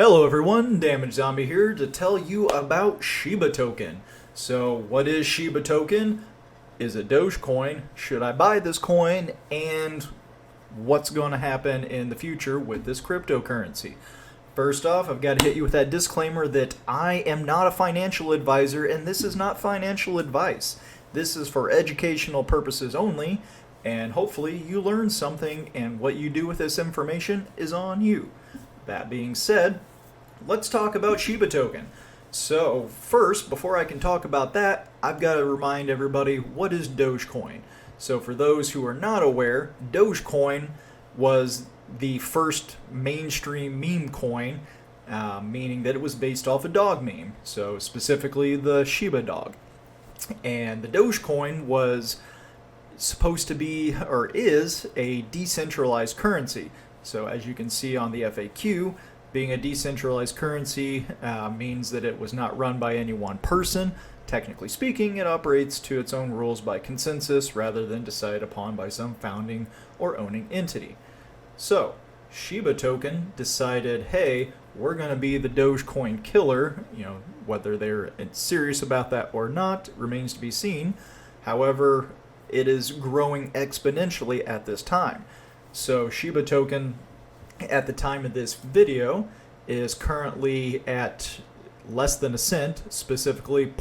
Hello everyone, Damage Zombie here to tell you about SHIB Token. So what is SHIB Token? Is it Dogecoin? Should I buy this coin? And what's going to happen in the future with this cryptocurrency? First off, I've got to hit you with that disclaimer that I am not a financial advisor and this is not financial advice. This is for educational purposes only, and hopefully you learn something, and what you do with this information is on you. That being said, let's talk about SHIB Token. So first, before I can talk about that, I've got to remind everybody, what is Dogecoin? So for those who are not aware, Dogecoin was the first mainstream meme coin, meaning that it was based off a dog meme, so specifically the Shiba dog. And the Dogecoin was supposed to be, or is, a decentralized currency. So as you can see on the FAQ, being a decentralized currency means that it was not run by any one person. Technically speaking, it operates to its own rules by consensus rather than decided upon by some founding or owning entity. So, SHIB Token decided, hey, we're going to be the Dogecoin killer. Whether they're serious about that or not remains to be seen. However, it is growing exponentially at this time. So SHIB Token, at the time of this video, is currently at less than a cent, specifically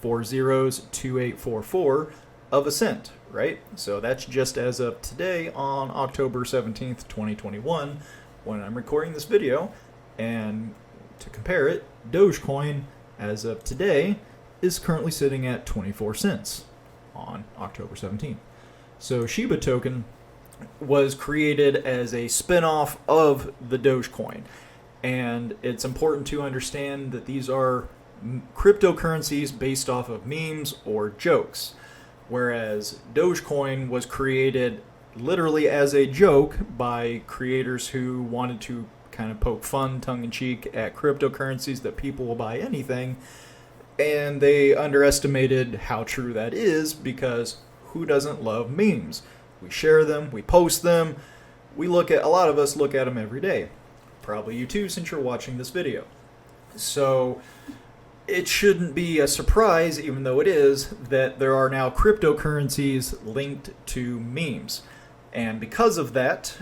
0.402844 of a cent, right? So that's just as of today on October 17th, 2021, when I'm recording this video. And to compare it, Dogecoin, as of today, is currently sitting at 24 cents on October 17th. So SHIB Token was created as a spin-off of the Dogecoin, and it's important to understand that these are cryptocurrencies based off of memes or jokes, whereas Dogecoin was created literally as a joke by creators who wanted to kind of poke fun, tongue-in-cheek at cryptocurrencies that people will buy anything, and they underestimated how true that is, because who doesn't love memes? We share them, we post them, a lot of us look at them every day. Probably you too, since you're watching this video. So it shouldn't be a surprise, even though it is, that there are now cryptocurrencies linked to memes. And because of that,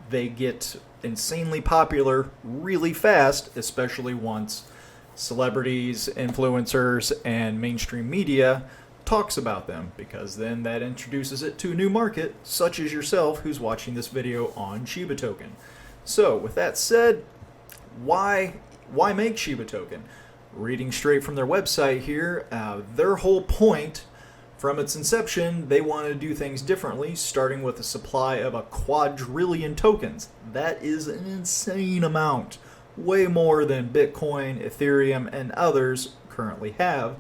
they get insanely popular really fast, especially once celebrities, influencers, and mainstream media talks about them, because then that introduces it to a new market, such as yourself who's watching this video on SHIB Token. So with that said, why make SHIB Token? Reading straight from their website here, their whole point from its inception, they want to do things differently, starting with a supply of a quadrillion tokens. That is an insane amount, way more than Bitcoin, Ethereum, and others currently have.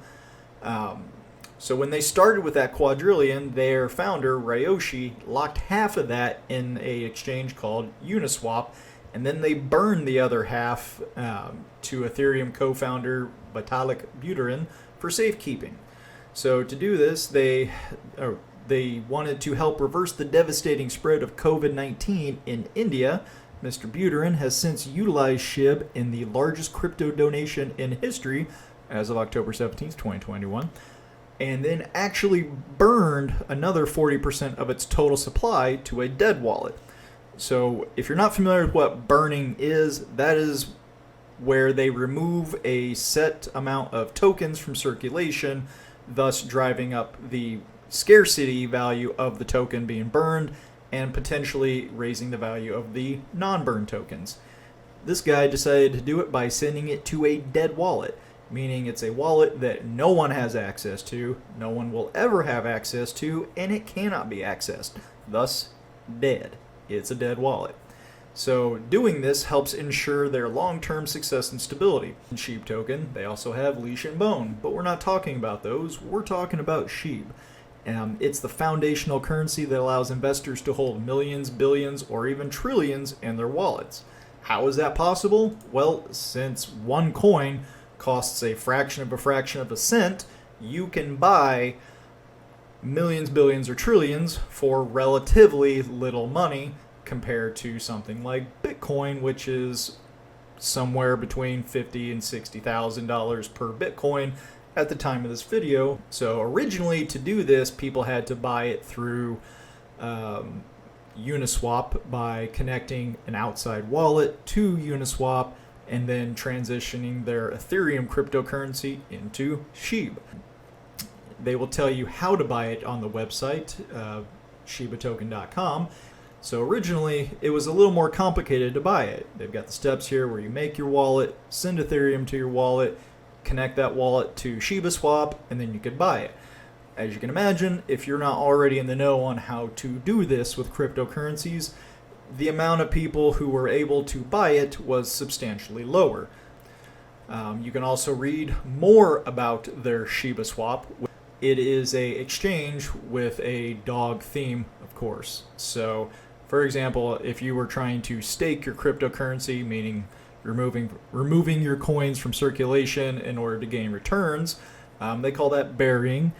So when they started with that quadrillion, their founder, Ryoshi, locked half of that in a exchange called Uniswap, and then they burned the other half to Ethereum co-founder Vitalik Buterin for safekeeping. So to do this, they wanted to help reverse the devastating spread of COVID-19 in India. Mr. Buterin has since utilized SHIB in the largest crypto donation in history as of October 17th, 2021. And then actually burned another 40% of its total supply to a dead wallet. So if you're not familiar with what burning is, that is where they remove a set amount of tokens from circulation, thus driving up the scarcity value of the token being burned and potentially raising the value of the non-burned tokens. This guy decided to do it by sending it to a dead wallet, meaning it's a wallet that no one has access to, no one will ever have access to, and it cannot be accessed. Thus, dead. It's a dead wallet. So doing this helps ensure their long-term success and stability. In SHIB Token, they also have leash and bone, but we're not talking about those. We're talking about SHIB. It's the foundational currency that allows investors to hold millions, billions, or even trillions in their wallets. How is that possible? Well, since one coin costs a fraction of a cent, you can buy millions, billions, or trillions for relatively little money compared to something like Bitcoin, which is somewhere between $50,000 and $60,000 per Bitcoin at the time of this video. So originally, to do this, people had to buy it through Uniswap by connecting an outside wallet to Uniswap and then transitioning their Ethereum cryptocurrency into SHIB. They will tell you how to buy it on the website, SHIBatoken.com. So originally, it was a little more complicated to buy it. They've got the steps here where you make your wallet, send Ethereum to your wallet, connect that wallet to ShibaSwap, and then you could buy it. As you can imagine, if you're not already in the know on how to do this with cryptocurrencies, the amount of people who were able to buy it was substantially lower. You can also read more about their ShibaSwap. It is an exchange with a dog theme, of course. So, for example, if you were trying to stake your cryptocurrency, meaning removing your coins from circulation in order to gain returns, they call that burying.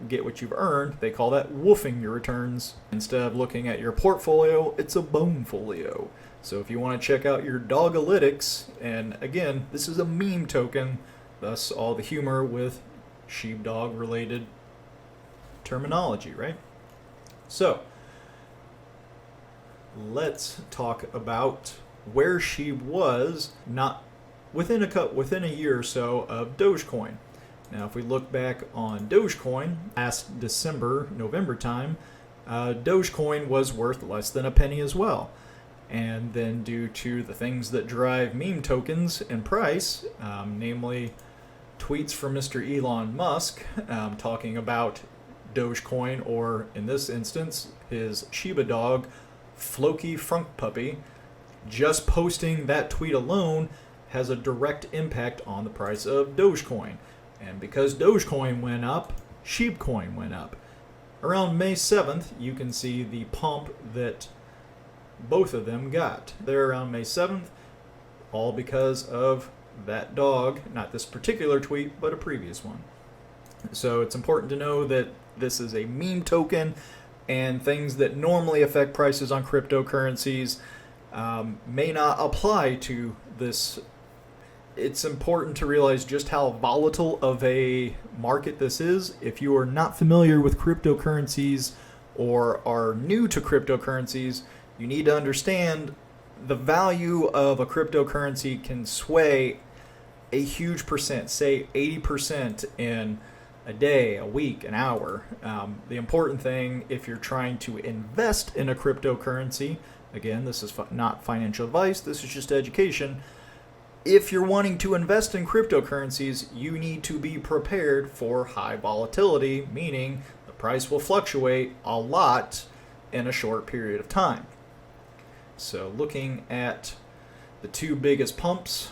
Get what you've earned, they call that woofing your returns. Instead of looking at your portfolio, it's a bonefolio. So if you want to check out your dogalytics, and again, this is a meme token, thus all the humor with sheepdog related terminology, right? So let's talk about where SHIB was not within a year or so of Dogecoin. Now, if we look back on Dogecoin, last December, November time, Dogecoin was worth less than a penny as well. And then due to the things that drive meme tokens in price, namely tweets from Mr. Elon Musk talking about Dogecoin, or in this instance, his Shiba dog, Floki Frunk Puppy, just posting that tweet alone has a direct impact on the price of Dogecoin. And because Dogecoin went up, SHIBcoin went up. Around May 7th, you can see the pump that both of them got. They're around May 7th, all because of that dog, not this particular tweet, but a previous one. So it's important to know that this is a meme token, and things that normally affect prices on cryptocurrencies may not apply to this. It's important to realize just how volatile of a market this is. If you are not familiar with cryptocurrencies or are new to cryptocurrencies, you need to understand the value of a cryptocurrency can sway a huge percent, say 80% in a day, a week, an hour. The important thing, if you're trying to invest in a cryptocurrency, again, this is not financial advice, this is just education. If you're wanting to invest in cryptocurrencies, you need to be prepared for high volatility, meaning the price will fluctuate a lot in a short period of time. So looking at the two biggest pumps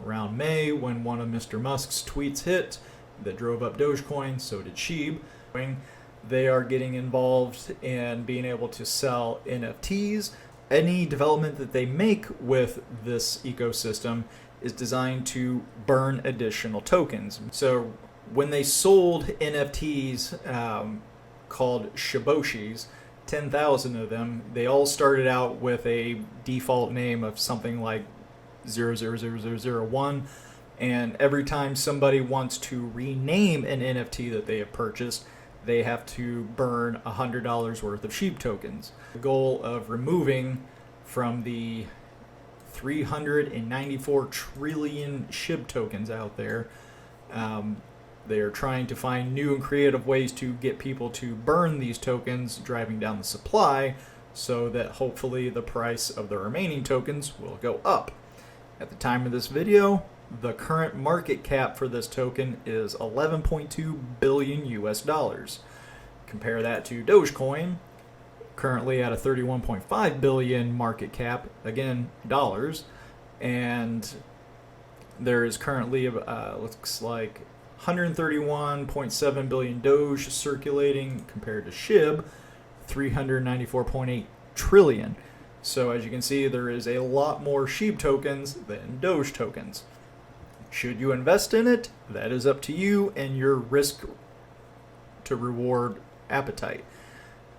around May, when one of Mr. Musk's tweets hit that drove up Dogecoin, so did SHIB. They are getting involved in being able to sell NFTs. Any development that they make with this ecosystem is designed to burn additional tokens. So when they sold NFTs called Shiboshis, 10,000 of them, they all started out with a default name of something like 00001, and every time somebody wants to rename an NFT that they have purchased, they have to burn $100 worth of SHIB tokens. The goal of removing from the 394 trillion SHIB tokens out there, they are trying to find new and creative ways to get people to burn these tokens, driving down the supply so that hopefully the price of the remaining tokens will go up. At the time of this video, the current market cap for this token is 11.2 billion US dollars. Compare that to Dogecoin, currently at a 31.5 billion market cap, again, dollars, and there is currently looks like 131.7 billion Doge circulating compared to SHIB, 394.8 trillion. So as you can see, there is a lot more SHIB tokens than Doge tokens. Should you invest in it? That is up to you and your risk to reward appetite.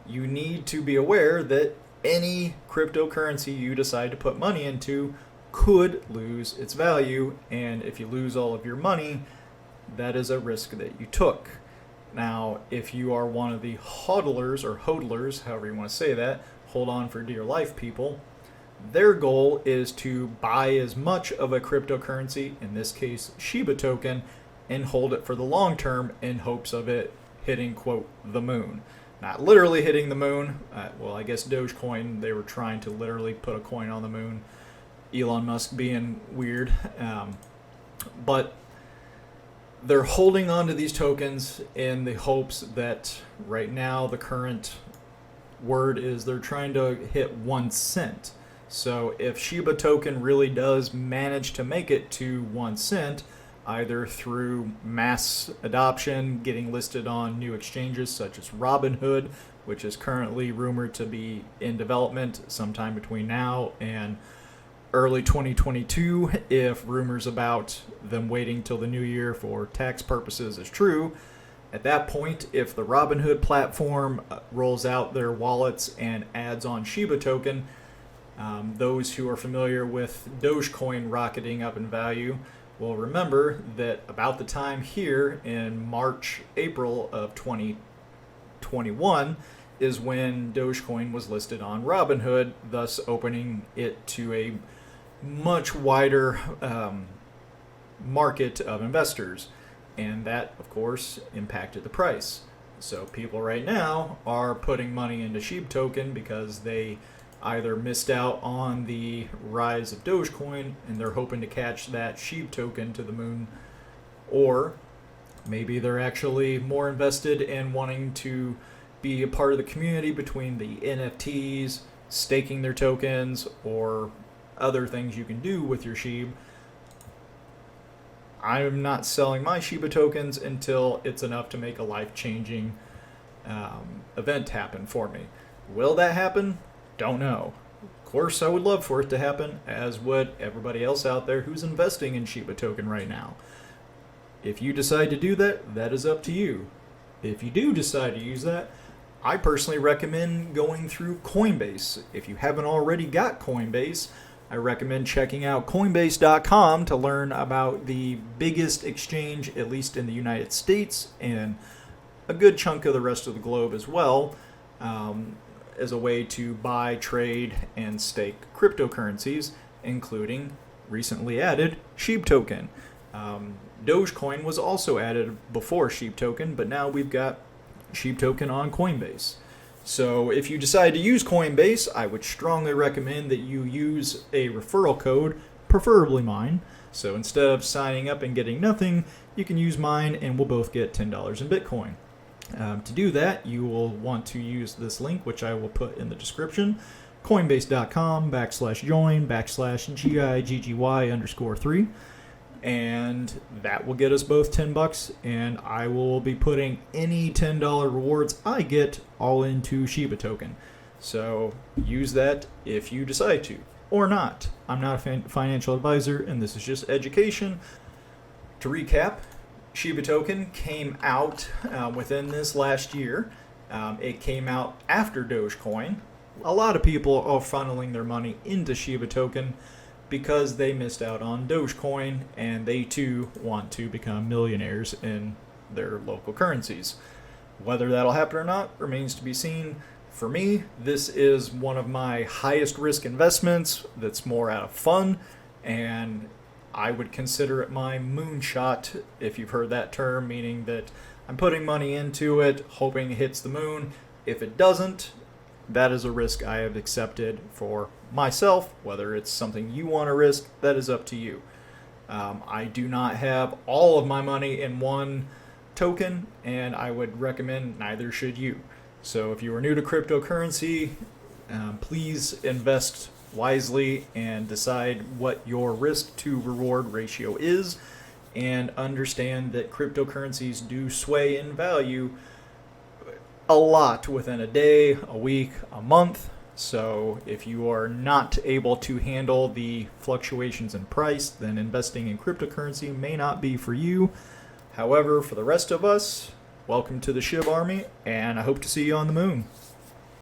You need to be aware that any cryptocurrency you decide to put money into could lose its value, and if you lose all of your money, that is a risk that you took. Now, if you are one of the hodlers or hodlers, however you want to say that, hold on for dear life people, their goal is to buy as much of a cryptocurrency, in this case SHIB token, and hold it for the long term in hopes of it hitting, quote, the moon. Not literally hitting the moon. Well, I guess Dogecoin, they were trying to literally put a coin on the moon. Elon Musk being weird. But they're holding on to these tokens in the hopes that right now the current word is they're trying to hit 1 cent. So if SHIB token really does manage to make it to 1 cent, either through mass adoption, getting listed on new exchanges such as Robinhood, which is currently rumored to be in development sometime between now and early 2022, if rumors about them waiting till the new year for tax purposes is true. At that point, if the Robinhood platform rolls out their wallets and adds on SHIB token, those who are familiar with Dogecoin rocketing up in value will remember that about the time here in March, April of 2021 is when Dogecoin was listed on Robinhood, thus opening it to a much wider market of investors. And that, of course, impacted the price. So people right now are putting money into SHIB token because they either missed out on the rise of Dogecoin and they're hoping to catch that SHIB token to the moon, or maybe they're actually more invested in wanting to be a part of the community between the NFTs, staking their tokens, or other things you can do with your SHIB. I'm not selling my SHIB tokens until it's enough to make a life-changing event happen for me. Will that happen? Don't know. Of course, I would love for it to happen, as would everybody else out there who's investing in SHIB token right now. If you decide to do that, that is up to you. If you do decide to use that, I personally recommend going through Coinbase. If you haven't already got Coinbase, I recommend checking out Coinbase.com to learn about the biggest exchange, at least in the United States, and a good chunk of the rest of the globe as well, as a way to buy, trade, and stake cryptocurrencies, including recently added SHIB token. Dogecoin was also added before SHIB token, but now we've got SHIB token on Coinbase. So if you decide to use Coinbase, I would strongly recommend that you use a referral code, preferably mine. So instead of signing up and getting nothing, you can use mine and we'll both get $10 in Bitcoin. To do that, you will want to use this link, which I will put in the description, coinbase.com/join/GIGGY_3. And that will get us both $10, and I will be putting any $10 rewards I get all into SHIB token. So use that if you decide to, or not. I'm not a financial advisor, and this is just education. To recap, SHIB token came out within this last year. It came out after Dogecoin. A lot of people are funneling their money into SHIB token because they missed out on Dogecoin, and they too want to become millionaires in their local currencies. Whether that'll happen or not remains to be seen. For me, this is one of my highest risk investments that's more out of fun, and I would consider it my moonshot, if you've heard that term, meaning that I'm putting money into it, hoping it hits the moon. If it doesn't, that is a risk I have accepted for myself. Whether it's something you want to risk, that is up to you. I do not have all of my money in one token, and I would recommend neither should you. So if you are new to cryptocurrency, please invest wisely and decide what your risk to reward ratio is, and understand that cryptocurrencies do sway in value a lot within a day, a week, a month. So if you are not able to handle the fluctuations in price, then investing in cryptocurrency may not be for you. However, for the rest of us, welcome to the SHIB Army, and I hope to see you on the moon.